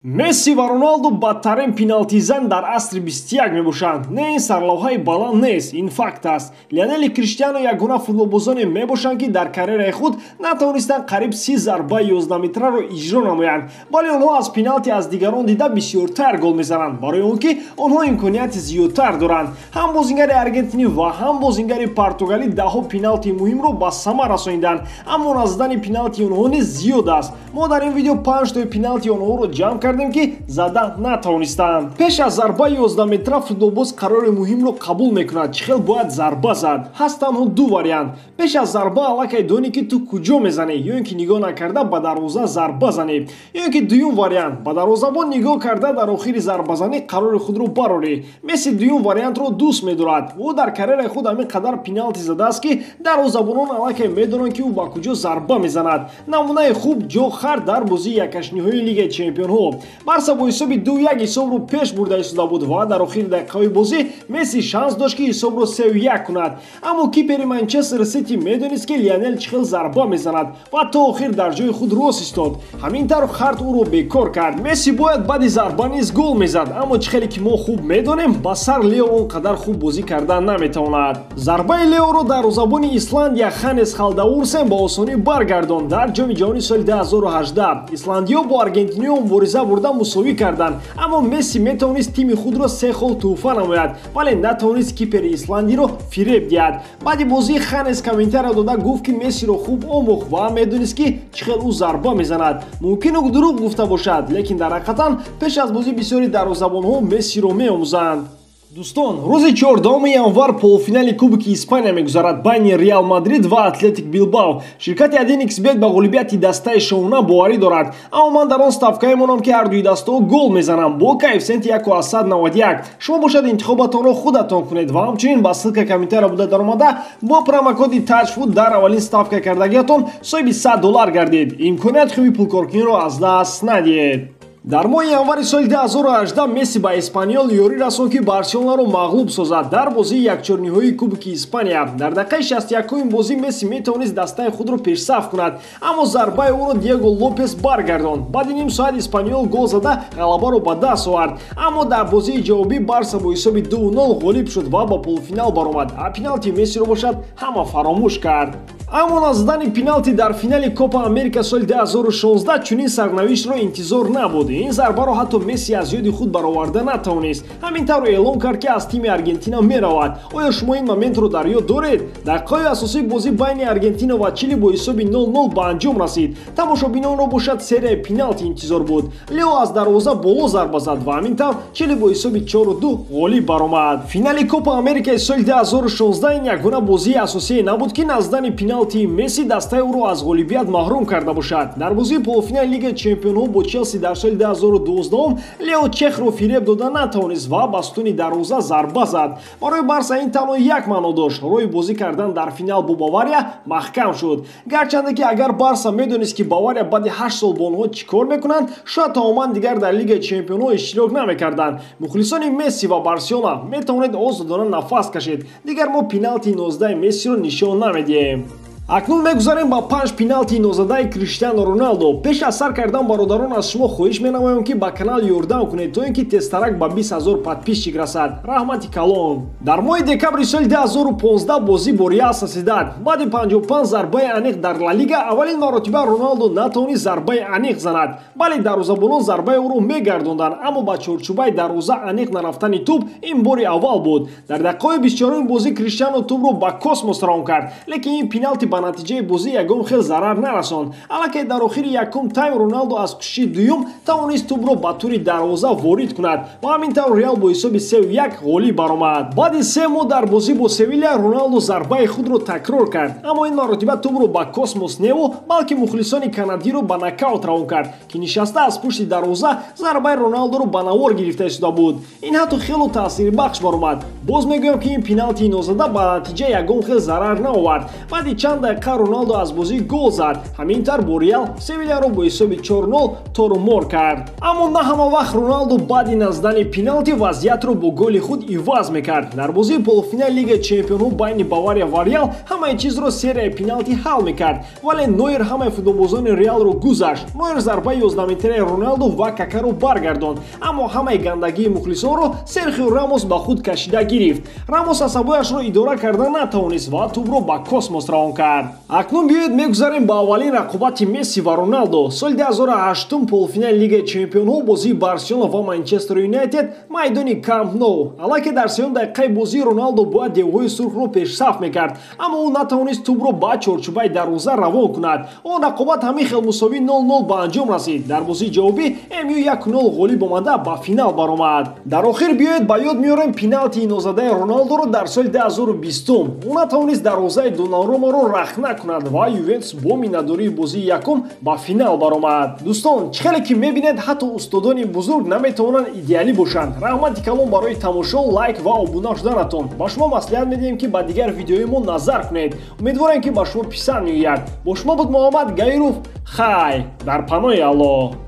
Месси ва Роналду бадтарин пеналтизан дар асри 21 мебошанд. Не ин сарлавҳаи баланд нест, ин факт аст. Лионел Криштиану ягона футболбозоне мебошанд ки дар карьераи худ натавонистанд қариб 30 зарбаи 11 метраро иҷро намоянд, вале онҳо аз пеналти аз дигарон дида бисёртар гол мезананд, барои он ки онҳо имконияти зиёдтар доранд. Ҳам бозингари аргентинӣ ва ҳам бозингари португалӣ даҳо пеналти муҳимро ба сама расонинданд, аммо назидани пеналти онҳо низ зиёд аст. Мо дар ин видео 5 тои пеналти онҳоро ҷамъ кардем ки зада натавонистанд. Пеш аз зарбаи 11 метра футболбоз қарори муҳимро қабул мекунад. Чӣ хел бояд зарба зад? Ҳаст танҳо ду вариант. Пеш аз зарба аллакай донӣ ки ту куҷо мезанӣ, ё ин ки нигоҳ накарда ба дарвоза зарба занӣ, ё ин ки дуюм вариант ба дарвозабон нигоҳ карда дар охири зарбазанӣ қарори худро барорӣ. Месси дуюм вариантро дӯст медорад. Ӯ дар карьераи худ ҳамин қадар пеналти задааст ки дарвозабонон аллакай медонанд ки ӯ ба куҷо зарба мезанад. Намунаи хуб Ҷо Хар дар бозии якашниҳои Лигаи Чемпионҳо. Барса бо ҳисоби 2-1 ҳисобро пеш бурда истода буд ва дар охири дақиқаҳои бозӣ Месси шанс дошт ки ҳисобро 3-1 кунад. Аммо кипери Манчестер Сити медонист ки Лионел чӣ хел зарба мезанад ва то охир дар ҷои худ рост истод. Ҳамин тавр Харт ӯро бекор кард. Месси бояд баъди зарба низ гол мезад, аммо чӣ хеле ки мо хуб медонем, ба сар Лео он қадар хуб бозӣ карда наметавонад. Зарбаи Леоро дарвозабони Исландия Ханес Халдаурсен ба осонӣ баргардонд дар ҷоми ҷаҳонии соли 2018. Исландиё бо Аргентиниё мубориза бурда мусовӣ карданд, аммо Месси метавонист тими худро се хол тӯҳфа намояд, вале натавонист кипери Исландиро фиреб диҳад. Баъди бозӣ Ханес комментария дода гуфт ки Мессиро хуб омӯхт ва медонист ки чӣ хел ӯ зарба мезанад. Мумкин ӯ дурӯғ гуфта бошад, лекин дар ҳақиқатан пеш аз бозӣ бисёри дарвозабонҳо Мессиро меомӯзанд. Дӯстон, рӯзи 14 январ полуфинали Кубоки Испания мегузарад байни Реал Мадрид ва Атлетик Билбао. Ширкати 1xBet ба ғолибияти дастаи шона боварӣ дорад, аммо ман дар он ставка мемонам ки ҳар дуи дастаҳо гол мезанам бо коэффициенти 1,91. Шумо бошад интихоботонро худатон кунед ва ҳамчунин ба ссилка комментария буда даромада бо промокоди TouchFood дар аввалин ставка кардагиатон соҳиби $100 гардед. Имконият хуби пулкоркиниро аз даст надиҳед. Дар моҳи январи соли 2018 Месси ба Испаниол ёрӣ расонд ки Барселонаро мағлуб созад дар бозии якчорниҳои Кубоки Испания. Дар дақиқаи 61-ум бозӣ Месси метавонист дастаи худро пешсаф кунад, аммо зарбаи ӯро Диего Лопес баргардонд. Баъди ним соат Испаниол гол зада ғалабаро ба даст овард, аммо дар бозии ҷавобӣ Барса бо ҳисоби 2-0 ғолиб шуд ва ба полуфинал баромад, а пеналти Мессиро бошад ҳама фаромӯш кард. Аммо назидани пеналти дар финали Копа Америка соли 2016 чунин сарнавиштро интизор набуд. Ин зарбаро ҳатто Месси аз ёди худ бароварда натавонист. Ҳамин тавр эълон кард ки аз тими Аргентина меравад. Оё шумо ин моментро дар ёд доред? Дақиқаҳои асосии бозӣ байни Аргентина ва Чили бо ҳисоби 0-0 ба анҷом расид. Тамошобинонро бошад серияи пеналти интизор буд. Лео аз дарвоза боло зарба зад ва ҳамин тавр Чили бо ҳисоби 4-2 ғолиб баромад. Финали Копа Америкаи соли 2016 ин ягона бозии асосие набуд ки назидани пеналти Месси дастаи ӯро аз ғолибият маҳрум карда бошад. Дар бозии полуфинали Лигаи Чемпионҳо бо Челси дар соли 2012 Лео Чехро фиреб дода натавонист ва ба стуни дарвоза зарба зад. Барои Барса ин танҳо як маъно дошт: роҳи бозӣ кардан дар финал бо Бавария маҳкам шуд. Гарчанде ки агар Барса медонист ки Бавария баъди 8 сол бо онҳо чӣ кор мекунанд, шояд тамоман дигар дар Лигаи Чемпионҳо иштирок намекарданд. Мухлисони Месси ва Барселона метавонед озодона нафас кашед. Дигар мо пеналти 11 Мессиро нишон намедиҳем. Акнун мегузарем ба 5 пеналти нозадаи Криштиану Роналдо. Пеш аз сар кардан бародарон аз шумо хоҳиш менамоям ки ба канал ёрдам кунед то ин ки тезтарак ба 20 000 подписчик расад. Раҳмати калон. Дар моҳи декабри соли 2015 бозӣ бо Реал Сосидад. Баъди 55 зарбаи аниқ дар Ла Лига аввалин маротиба Роналдо натавонист зарбаи аниқ занад. Бале дарвозабонон зарбаи ӯро мегардонданд, аммо ба чорчӯбаи дарвоза аниқ нарафтани тӯб ин бори аввал буд. Дар дақиқаҳои 24-уми бозӣ Криштиану тӯбро ба космос равон кард, лекин ин пеналти ба натиҷаи бозӣ ягон хел зарар нарасонд. Аллакай дар охири якум тайм Роналдо аз кӯшиши дуюм тавонист тӯбро ба тури дарвоза ворид кунад ва ҳамин тавр Реал бо ҳисоби 3-1 ғолиб баромад. Баъди 3 моҳ дар бозӣ бо Севилия Роналдо зарбаи худро такрор кард, аммо ин маротиба тӯбро ба космос неву, балки мухлисони канадиро ба нокаут равон кард, ки нишаста аз пушти дарвоза зарбаи Роналдоро ба навор гирифта истода буд. Ин ҳатто хело таъсирбахш баромад. Боз мегӯям ки ин пеналти нозада ба натиҷа ягон хел зарар наовард. Баъди чанд дақиқа Роналдо аз бозӣ гол зад. Ҳамин тар бо Реал Севильяро бо ҳисоби 4-0 торумор кард. Аммо на ҳама вақт Роналдо баъди наздани пеналти вазъиятро бо голи худ иваз мекард. Дар бозии полуфинали Лигаи Чемпионҳо байни Бавария ва Реал ҳамаи чизро серияи пеналти ҳал мекард, вале Нойер ҳамаи футболбозони Реалро гузашт. Нойер зарбаи 11-метраи Роналдо ва какаро баргардонд, аммо ҳамаи гандагии мухлисонро Серхио Рамос ба худ кашида гирифт. Рамос асабояшро идора карда натавонист ва тӯбро ба космос равон кард. Акнун биёед мегузарем ба аввалин рақобати Месси ва Роналдо. Соли 2008 полуфинали Лигаи Чемпионҳо бозии Барселона ва Манчестер Юнайтед майдони Камп Nou. Аллакай дар сеюм дақиқаи бозии Роналдо бояд девҳои сурхро пешсаф мекард, аммо ӯ натавонист тӯбро ба чорчӯбаи дарвоза равон кунад. Он рақобат ҳамин хел мусовӣ 0-0 ба анҷом расид. Дар бозии ҷавобӣ МЮ 1-0 ғолиб омада ба финал баромад. Дар охир биёед ба ёд меорем пеналтии нозадаи Роналдоро дар соли 2020. Ӯ натавонист дарвозаи Донаруmaро рахна кунад ва Ювентус бо миннатдории бозии якум ба финал баромад. Дӯстон, чӣ хеле ки мебинед ҳатто устодони бузург наметавонанд идеалӣ бошанд. Раҳмати калон барои тамошо, лайк ва обуна шуданатон. Ба шумо маслиҳат медиҳем ки ба дигар видеоимон назар кунед. Умедворем ки ба шумо писанд меояд. Бо шумо буд Муҳаммад Гаиров. Хай дар паноҳи Аллоҳ.